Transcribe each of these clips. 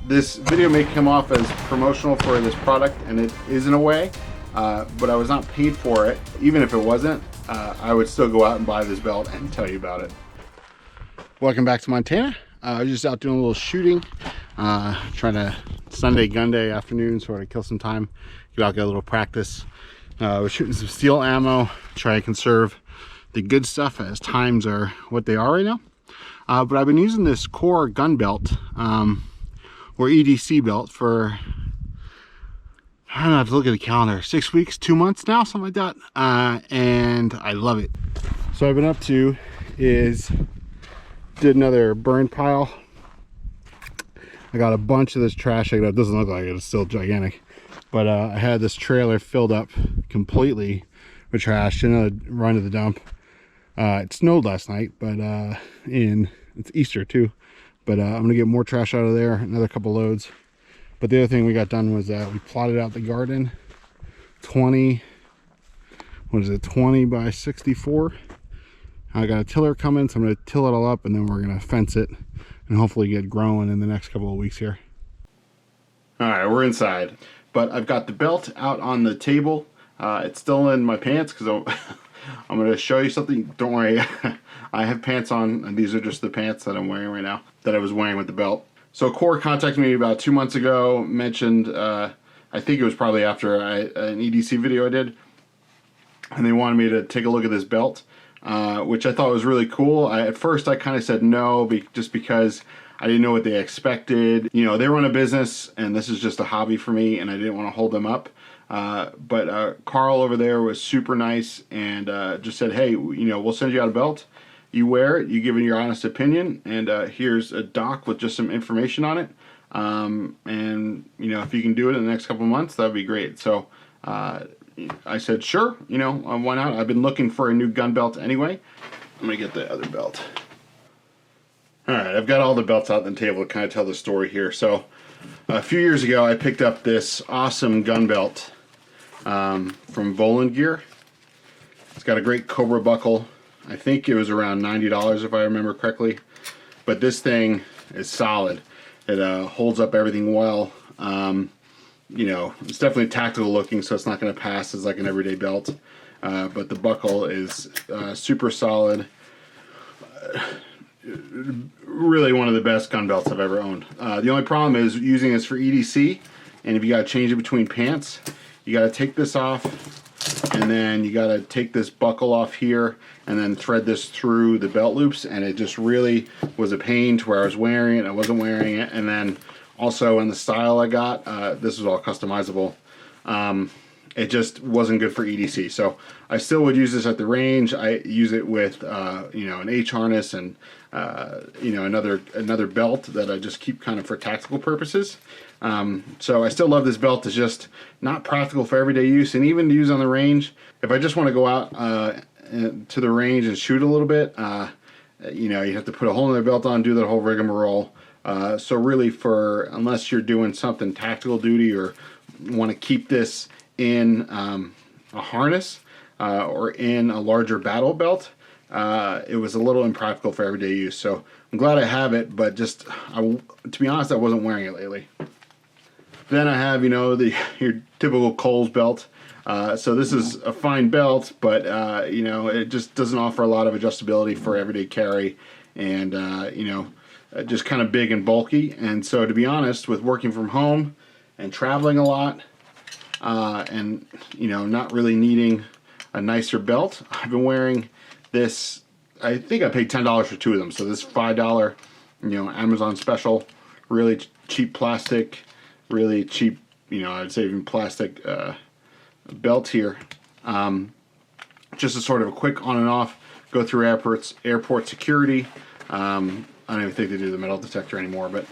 This video may come off as promotional for this product, and it is in a way, but I was not paid for it. Even if it wasn't, I would still go out and buy this belt and tell you about it. Welcome back to Montana. I was just out doing a little shooting, trying to Sunday gun day afternoon, sort of kill some time, get out, get a little practice. I was shooting some steel ammo, try to conserve the good stuff as times are what they are right now. But I've been using this core gun belt, or EDC belt for, I don't know, I have to look at the calendar, 6 weeks, 2 months now, something like that. And I love it. So what I've been up to is did another burn pile. I got a bunch of this trash. It doesn't look like it, it's still gigantic. But I had this trailer filled up completely with trash, another run to the dump. It snowed last night, but it's Easter too. But I'm gonna get more trash out of there, another couple loads. But the other thing we got done was we plotted out the garden, 20 by 64. I got a tiller coming, so I'm gonna till it all up, and then we're gonna fence it and hopefully get growing in the next couple of weeks here. All right, we're inside, but I've got the belt out on the table. It's still in my pants because I'm going to show you something. Don't worry, I have pants on, and these are just the pants that I'm wearing right now that I was wearing with the belt. So Core contacted me about 2 months ago, mentioned, I think it was probably after an EDC video I did, and they wanted me to take a look at this belt, which I thought was really cool. At first I kind of said no, just because I didn't know what they expected. You know, they run a business, and this is just a hobby for me, and I didn't want to hold them up. But Carl over there was super nice and just said, hey, you know, we'll send you out a belt. You wear it, you give it your honest opinion, and here's a doc with just some information on it. And, you know, if you can do it in the next couple of months, that'd be great. So I said, sure, you know, why not? I've been looking for a new gun belt anyway. I'm going to get the other belt. All right, I've got all the belts out on the table to kind of tell the story here. So a few years ago, I picked up this awesome gun belt from Voland Gear. It's got a great Cobra buckle. I think it was around $90 if I remember correctly. But this thing is solid. It holds up everything well. You know, it's definitely tactical looking, so it's not going to pass as like an everyday belt. But the buckle is super solid. Really one of the best gun belts I've ever owned. The only problem is using this for EDC, and if you got to change it between pants, you got to take this off, and then you got to take this buckle off here, and then thread this through the belt loops, and it just really was a pain to where I was wearing it, I wasn't wearing it, and then also in the style I got, this was all customizable. It just wasn't good for EDC, so I still would use this at the range. I use it with you know, an H harness and you know, another belt that I just keep kind of for tactical purposes. So I still love this belt. It's just not practical for everyday use, and even to use on the range. If I just want to go out to the range and shoot a little bit, you know, you have to put a whole other belt on, do that whole rigmarole. So really, unless you're doing something tactical duty or want to keep this in a harness or in a larger battle belt, it was a little impractical for everyday use. So I'm glad I have it, but just to be honest, I wasn't wearing it lately. Then I have, you know, your typical Kohl's belt. So this is a fine belt, but you know, it just doesn't offer a lot of adjustability for everyday carry, and you know, just kind of big and bulky. And so to be honest, with working from home and traveling a lot, and you know, not really needing a nicer belt, I've been wearing this. I think I paid $10 for two of them. So this $5, you know, Amazon special, really cheap plastic, really cheap, you know, I'd say even plastic belt here. Just a sort of a quick on and off, go through airport security. I don't even think they do the metal detector anymore, but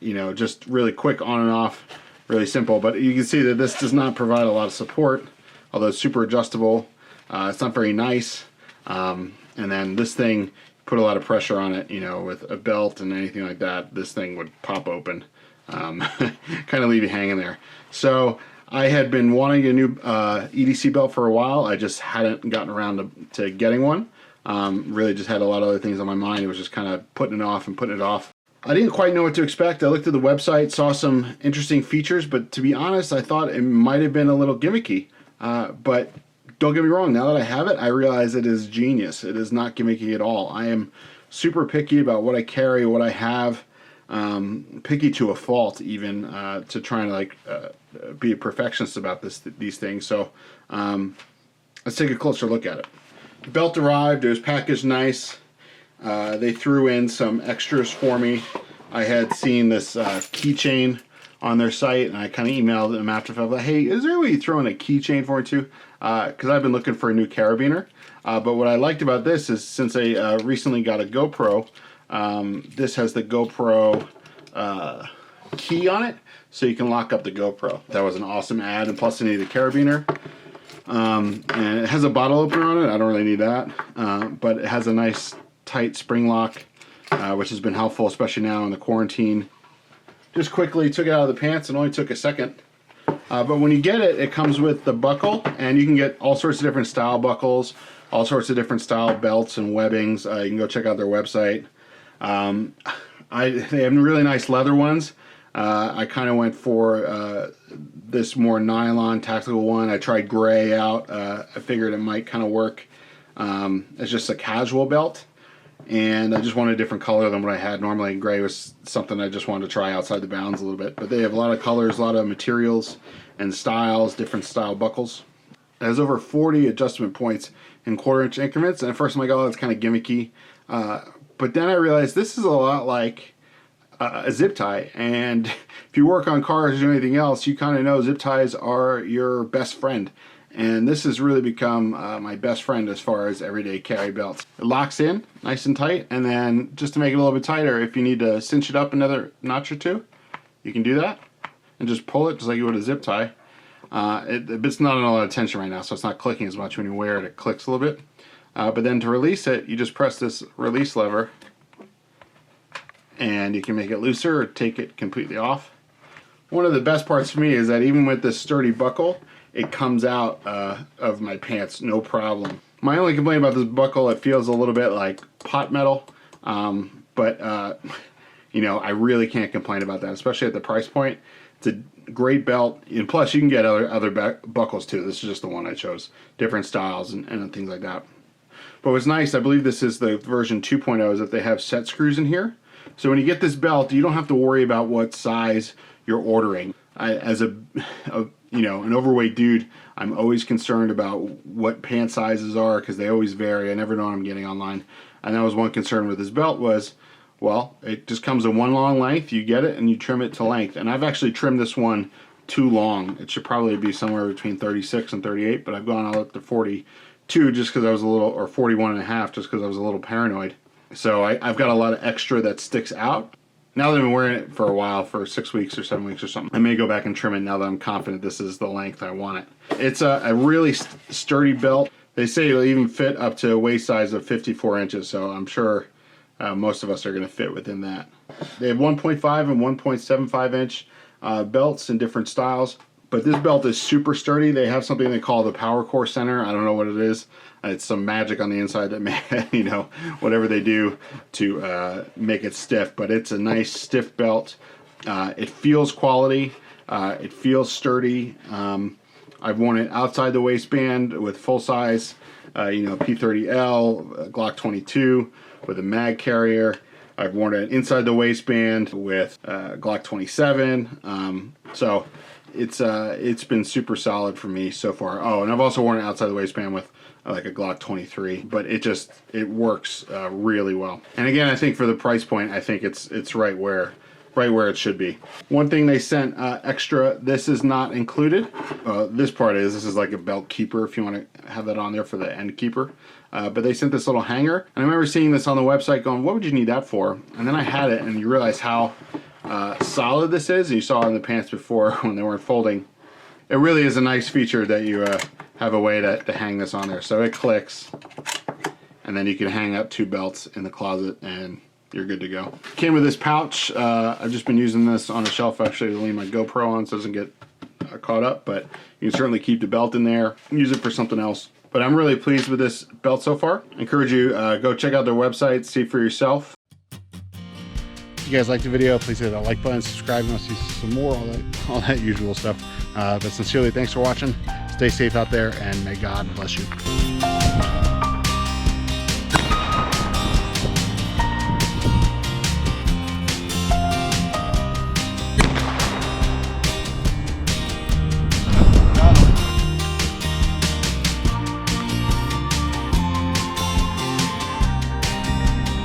you know, just really quick on and off, really simple. But you can see that this does not provide a lot of support, although it's super adjustable. It's not very nice. And then this thing, put a lot of pressure on it, you know, with a belt and anything like that, this thing would pop open, kind of leave you hanging there. So I had been wanting a new EDC belt for a while. I just hadn't gotten around to getting one. Really just had a lot of other things on my mind. It was just kind of putting it off and putting it off. I didn't quite know what to expect. I looked at the website, saw some interesting features, but to be honest, I thought it might have been a little gimmicky. But don't get me wrong, now that I have it, I realize it is genius. It is not gimmicky at all. I am super picky about what I carry, what I have, picky to a fault even, to try and like be a perfectionist about these things. So let's take a closer look at it. The belt arrived, it was packaged nice. They threw in some extras for me. I had seen this keychain on their site, and I kind of emailed them after, like, hey, is there a way you throw in a keychain for me too? Because I've been looking for a new carabiner. But what I liked about this is, since I recently got a GoPro, this has the GoPro key on it, so you can lock up the GoPro. That was an awesome ad, and plus I need a carabiner. And it has a bottle opener on it. I don't really need that, but it has a nice tight spring lock, which has been helpful, especially now in the quarantine. Just quickly took it out of the pants, and only took a second. But when you get it, it comes with the buckle, and you can get all sorts of different style buckles, all sorts of different style belts and webbings. You can go check out their website. They have really nice leather ones. I kind of went for this more nylon tactical one. I tried gray out. I figured it might kind of work as just a casual belt. And I just wanted a different color than what I had normally. Gray was something I just wanted to try outside the bounds a little bit. But they have a lot of colors, a lot of materials and styles, different style buckles. It has over 40 adjustment points in 1/4 inch increments. And at first I'm like, oh, that's kind of gimmicky. But then I realized this is a lot like a zip tie. And if you work on cars or anything else, you kind of know zip ties are your best friend. And this has really become my best friend as far as everyday carry belts. It locks in nice and tight, and then just to make it a little bit tighter, if you need to cinch it up another notch or two, you can do that and just pull it just like you would a zip tie. It's not in a lot of tension right now, so it's not clicking as much. When you wear it, it clicks a little bit. But then to release it, you just press this release lever, and you can make it looser or take it completely off. One of the best parts for me is that even with this sturdy buckle, it comes out of my pants no problem. My only complaint about this buckle, it feels a little bit like pot metal, but you know, I really can't complain about that, especially at the price point. It's a great belt, and plus you can get other buckles too. This is just the one I chose, different styles and things like that. But what's nice, I believe this is the version 2.0, is that they have set screws in here. So when you get this belt, you don't have to worry about what size you're ordering. As a you know, an overweight dude, I'm always concerned about what pant sizes are, because they always vary. I never know what I'm getting online. And that was one concern with this belt was, well, it just comes in one long length. You get it and you trim it to length. And I've actually trimmed this one too long. It should probably be somewhere between 36 and 38, but I've gone all up to 42 just because I was a little, or 41 and a half just because I was a little paranoid. So I've got a lot of extra that sticks out. Now that I've been wearing it for a while, for 6 weeks or 7 weeks or something, I may go back and trim it now that I'm confident this is the length I want it. It's a really sturdy belt. They say it'll even fit up to a waist size of 54 inches, so I'm sure most of us are going to fit within that. They have 1.5 and 1.75 inch belts in different styles, but this belt is super sturdy. They have something they call the Power Core Center. I don't know what it is. It's some magic on the inside that may, you know, whatever they do to make it stiff, but it's a nice stiff belt. It feels quality. It feels sturdy. I've worn it outside the waistband with full size, you know, P30L, Glock 22 with a mag carrier. I've worn it inside the waistband with Glock 27. So it's been super solid for me so far. Oh, and I've also worn it outside the waistband with like a Glock 23, but it works really well. And again, I think for the price point, I think it's right where it should be. One thing they sent extra, this is not included. This part is, this is like a belt keeper if you want to have that on there for the end keeper. But they sent this little hanger, and I remember seeing this on the website going, what would you need that for? And then I had it, and you realize how solid this is. And you saw it in the pants before when they weren't folding. It really is a nice feature that you have a way to hang this on there. So it clicks, and then you can hang up 2 belts in the closet, and you're good to go. Came with this pouch. I've just been using this on the shelf actually to lean my GoPro on so it doesn't get caught up, but you can certainly keep the belt in there, use it for something else. But I'm really pleased with this belt so far. I encourage you, go check out their website, see for yourself. you guys liked the video, please hit that like button, subscribe, and I'll see some more, all that usual stuff. But sincerely, thanks for watching. Stay safe out there, and may God bless you.